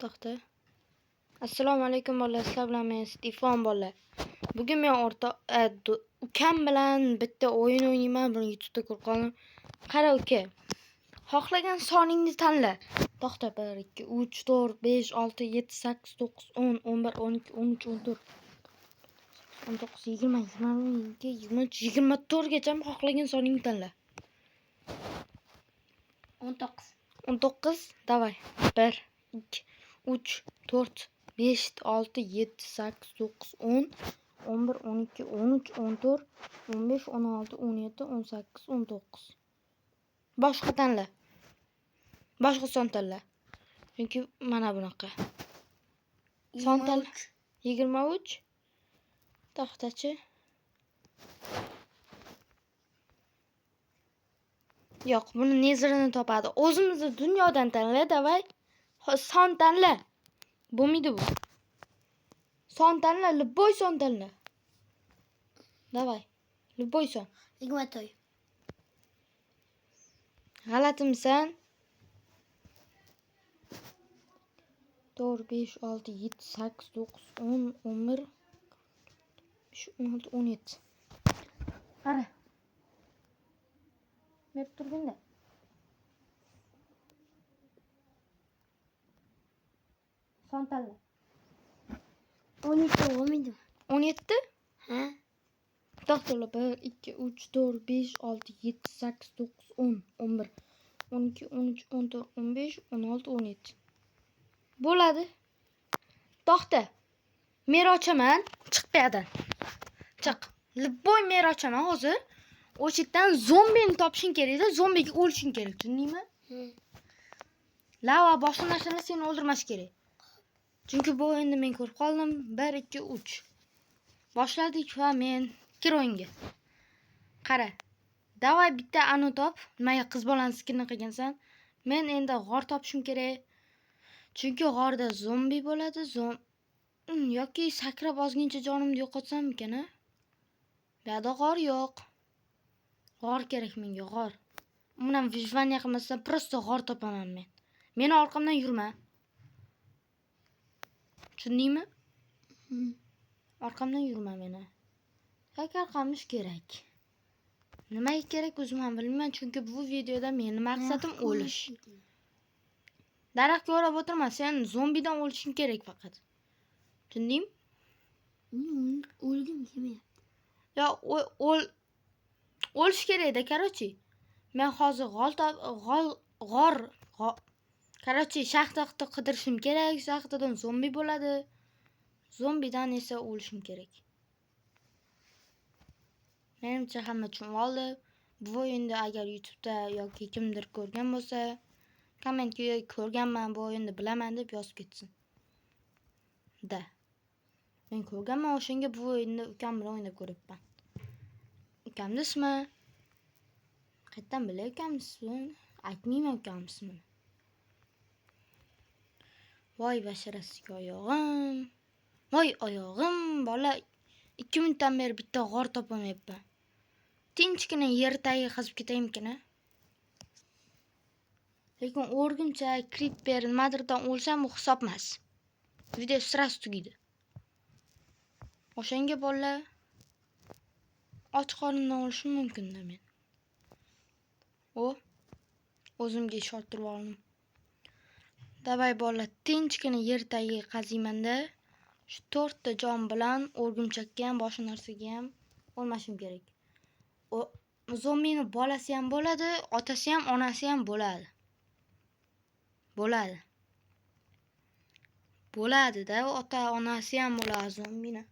To'xta. Assalomu alaykum bolalar, sizlar bilan men Stefan bolalar. Bugun men ukam bilan bitta o'yin o'ynayman. Buni YouTube'da ko'rib qoldim. Qara uka. Xohlagan soningni tanla. To'xta, 1 2 3 4 5 6 7 8 9 10 11 12 13 14 19 20 22 23 24 gacha xohlagan soningni tanla. 19. 19. Davay. 1 2 3 4 5 6 7 8 9 10 11 12 13 14 15 16 17 18 19. Boshqa tanla. Boshqa son tanla. Chunki mana bunaqa. Son tanla. 23. To'xtachi. Yo'q, buni nezirini topadi. O'zimizni dunyodan tanla, davay. Son tanla. Bo'lmaydi bu. Son tanla, любой son tanla. Davay. Любой son. 20. G'alatimisan? 4 5 6 7 8 9 10 11 16 17. Qara. Berib turganda. Son tanla. 12 bo'lmaydi. 17? Ha? To'xtala. 1 2 3 4 5 6 7 8 9 10 11 12 13 14 15 16 17. Bo'ladi. To'xta. Men ochaman. Chiq bu yerdan. Chiq. Любой men ochaman hozir. O'shidan zombini topishing kerak-da, zombiga o'lishing kerak, tushundingmi? Lava boshqa narsalar seni o'ldirmas kerak. Chunki bu endi men ko'rib qoldim. 1 2 3. Boshladik va men kir o'yinga. Qara. Davay bitta anu top. Nimaga qiz bolani skinni qilgansan? Men endi g'or topishim kerak. Chunki g'orda zombi bo'ladi. Yoki sakrab ozgincha jonimni yo'qotsam-mikan, a? Bu yerda g'or yo'q. G'or kerak menga, g'or. Undan vijvaniya qilmasdan prosta g'or topaman men. Meni orqamdan yurma. Tushundingmi? Orqamdan yurma meni. Sakar qamish kerak. Nimaga kerak o'zim ham bilmayman, chunki bu videoda meni maqsadim o'lish. Daraxtga o'rab o'tirma, sen zombidan o'lishing kerak faqat. Tushundingmi? O'lgim kelmayapti. Ya o'lish kerak-da, короче. Men hozir g'or короче, shaxtda qidirishim kerak. Shaxtadan zombi bo'ladi. Zombidan esa o'lishim kerak. Menimcha hamma tushunib oldi. Bu o'yinni agar YouTube'da yoki kimdir ko'rgan bo'lsa, kommentga ko'rganman bu o'yinni bilaman deb yozib ketsin. Men ko'rganman, o'shanga bu o'yinni ukam bilan o'ynab ko'ryapman. Ukamni ismi? Qayerdan bilay ukamni ismini? Aytmayman ukamni ismini. Voy basharasiga oyog'im. Voy oyog'im, bola 2 minutdan beri bitta g'or topolmayapman. Tinchgina yer tagiga qazib ketaymikan-a? Lekin o'rgimchak, creeper nimadirdan o'lsam bu hisob emas. Video sirasi tugaydi. O'shanga bolalar och qorindan o'lishim mumkin-da men. O'zimga ishontirib oldim. Davay bolalar, tinchgina yer tagiga qaziyman-da. Shu 4 ta jon bilan o'rgimchakka ham, boshqa narsaga ham o'lmashim kerak. Zombini bolasi ham bo'ladi, otasi ham, onasi ham bo'ladi. Bo'ladi-da, ota, onasi ham bo'ladi zombini.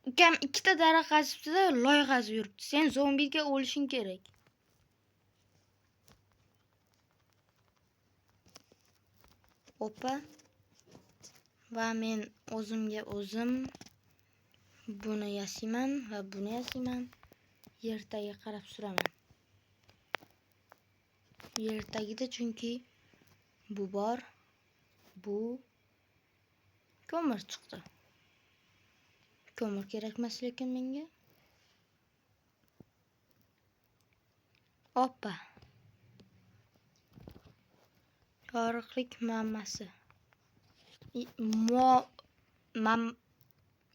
Ukam 2 ta daraxt qazibdi-da, loy qazib yuribdi. Sen zombiga o'lishing kerak. Opa. Va men o'zimga o'zim buni yasayman va buni yasayman. Yer tagiga qarab suraman. Yer tagida chunki bu bor. Bu ko'mir chiqdi. Ko'mir kerakmas lekin menga. Oppa. Yorug'lik muammosi.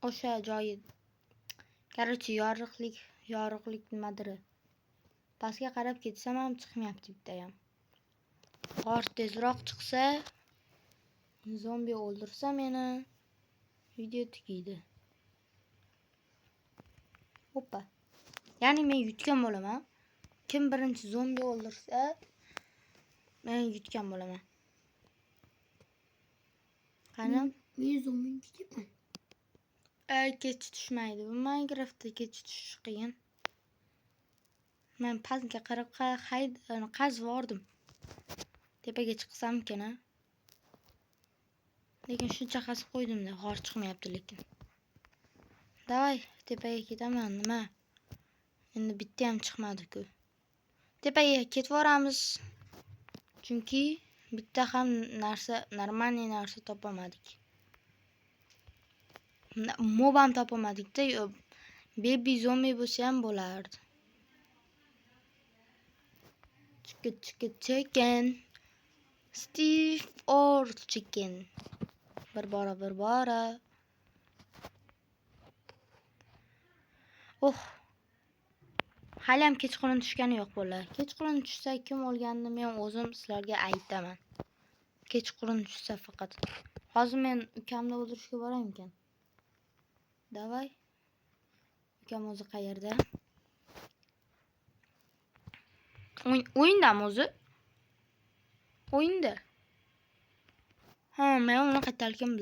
O'sha joyi. Короче, yorug'lik nimadir. Pastga qarab ketsam ham chiqmayapti bittayam. Qor tezroq chiqsa, zombi o'ldirsa meni, video tugaydi. Hoppa. Ya'ni men yutgan bo'laman. Kim birinchi zombi o'ldirsa, men yutgan bo'laman. Qani? Men zombini tutyapman. Kech tushmaydi. Bu Minecraftda kech tushish qiyin. Men pastga qarab qazib oldim. Tepaga chiqsamkin, lekin shuncha qazib qo'ydim-da, g'or chiqmayapti lekin. Davay, tepaga ketaman, nima? Endi bitta ham chiqmadi-ku. Tepaga ketvoramiz. Chunki bitta ham normalniy narsa topamadik. Mob ham topamadik-da, baby zombi bo'lsa ham bo'lardi. Chicken. Steve or chicken. Bir bora. Hali ham kechqurun tushgani yo'q bo'lar. Kechqurun tushsa kim o'lganini men o'zim sizlarga aytaman. Kechqurun tushsa faqat. Hozir men ukamni o'ldirishga boraman. Davay. Ukam o'zi qayerda? O'yindami o'zi? O'yinda. Ha, men uni qayerdaligini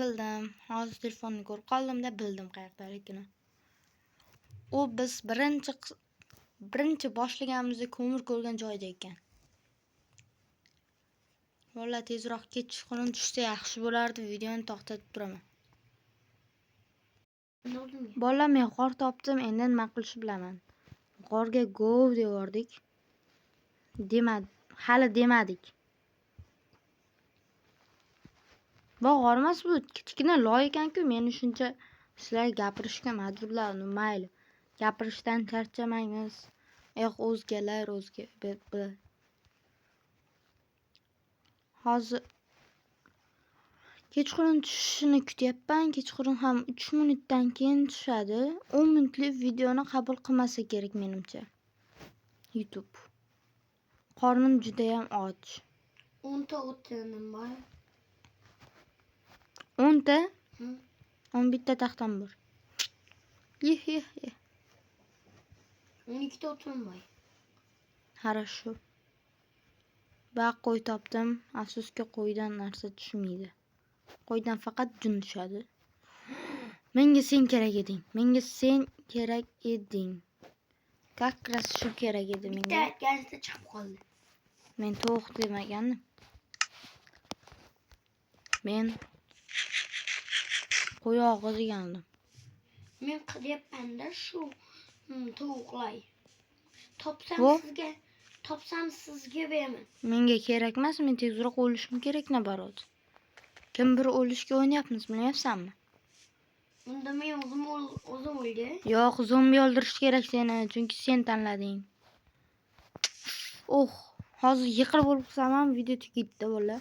bildim. Hozir telefonni ko'rib qoldim-da, bildim qayerdaligini. U biz birinchi boshlaganimizda ko'mir ko'rgan joyda ekan. Valla tezroq kechqurun tushsa yaxshi bo'lardi, videoni to'xtatib turaman. Bola, men g'or topdim, endi nima qilishni bilaman. G'orga go devordik. Hali demadik. Bu g'or emas, bu kichkina loy ekan-ku, meni shuncha sizlar gapirishga majburlar, mayli. Gapirishdan charchamaymiz. O'zgalar. Hozir kechqurun tushishini kutyapman. Kechqurun ham 3 minutdan keyin tushadi. 10 minutlik videoni qabul qilmasa kerak menimcha. YouTube. Qornim juda ham och. 10 ta o'tinim bor. 10 ta? 11 ta taxtam bor. 12 ta o'tinim bor. Хорошо. Baq qo'y topdim. Afsuski qo'ydan narsa tushmaydi. Qo'ydan faqat jun tushadi. Menga sen kerak eding. Как раз shu kerak edi menga. Bitta aytganingizda chiqib qoldi. Men to'q demagandim. Men qo'yog'i degandim. Men qilyapman-da shu tovuqlay. Topsam sizga beraman. Menga kerak emas, men tezroq o'lishim kerak, nabarot. Kim bir o'lishga o'ynayapmiz, bilyapsanmi? Unda men o'zim o'ldi. Yo'q, zombi o'ldirish kerak seni, chunki sen tanlading. Hozir yiqilib bo'lsam ham video tugaydi bola.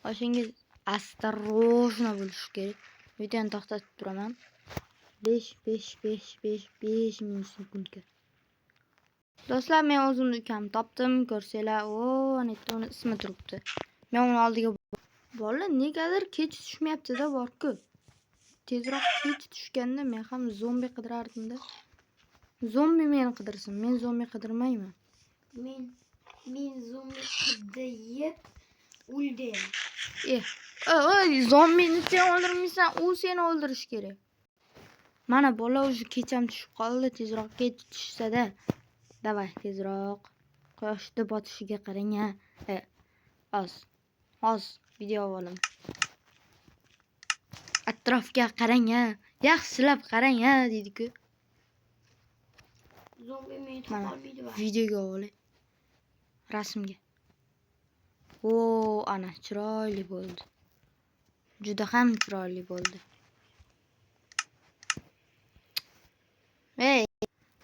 O'shanga осторожно bo'lish kerak. Videoni to'xtatib turaman. 5 minut sekundga. Do'stlar, men o'zimni ukamni topdim, ko'rsanglar. Anetta uni ismi turibdi. Men uni oldiga bola negadir kech tushmayapti-da, bor-ku. Tezroq kech tushganda men ham zombi qidirardim-da. Zombi meni qidirsin, men zombi qidirmayman. Men zombi qidirib o'ldim. Zombini sen o'ldirmaysan, u seni o'ldirish kerak. Mana bola o'zi kecham tushib qoldi, tezroq kech tushsa-da. Davay, tezroq. Quyoshni botishiga qarang-a. Oz video olim. Atrofga qarang-a. Yaxshilab qarang-a, dedi-ku. Zombi meni topolmaydi va. Videoga olay. Rasmga. Ana chiroyli bo'ldi. Juda ham chiroyli bo'ldi.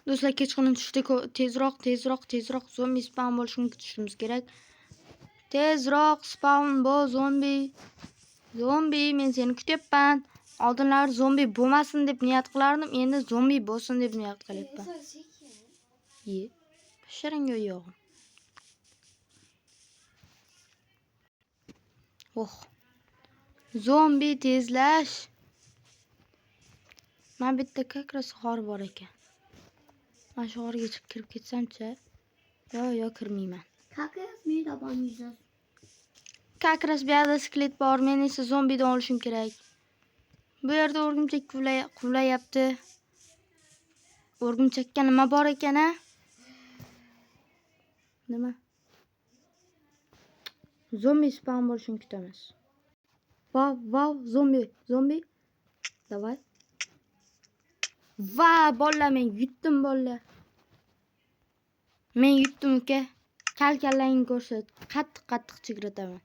Do'stlar, kechqurun tushda tezroq zombi spawn bo'lishini kutishimiz kerak. Tezroq spawn bo'l zombi. Zombi, men seni kutyapman. Oldinlari zombi bo'lmasin deb niyat qilardim, endi zombi bo'lsin deb niyat qilyapman. Ye. Shiringa yo'q. Oh. Zombi tezlash. Men bitta kakras xor bor ekan. Men shu xorga chiqib kirib ketsam-chi? Yo, kirmayman. Kakras mehribon yuzar. Kakras bu yerda skelet bor, men esa zombidan olishim kerak. Bu yerda o'rgimchak quvlayapti. O'rgimchakka nima bor ekan, a? Nima? Zombi spawn bo'lishini kutamiz. Vav, zombi. Davay. Va, bolalar, men yutdim bolalar. Men yutdim, uka. Kallangni ko'rsat. Qattiq chigrataman.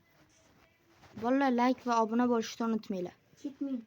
Bolalar, like va obuna bo'lishni unutmanglar. Ketmang.